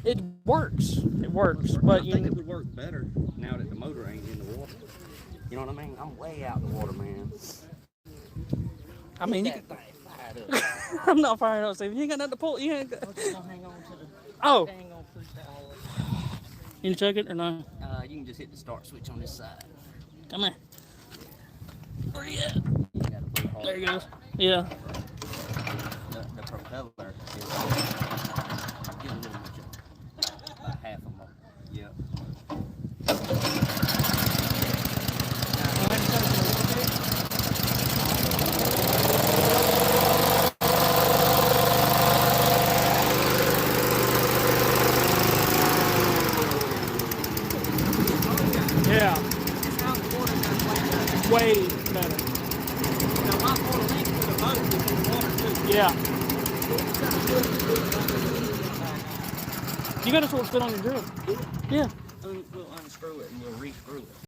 It works. It works, I but think it would work better now that the motor ain't in the water. You know what I mean? I'm way out in the water, man. I mean, you Get can, that thing fired up. I'm not firing up, Steve. You ain't got nothing to pull. You ain't got, I'm just gonna hang on to the oh, dang on freestyle. you check it or no? You can just hit the start switch on this side. Come here. Where you at? You gotta put it hard. There he goes. Yeah. The propeller is get a little much of about half of them. Yeah. Yeah. This house water got way better. Way better. Now my water link to the boat is in the water too. Yeah. You got a short spit on your drill. Yeah. We'll unscrew it and we'll re-screw it.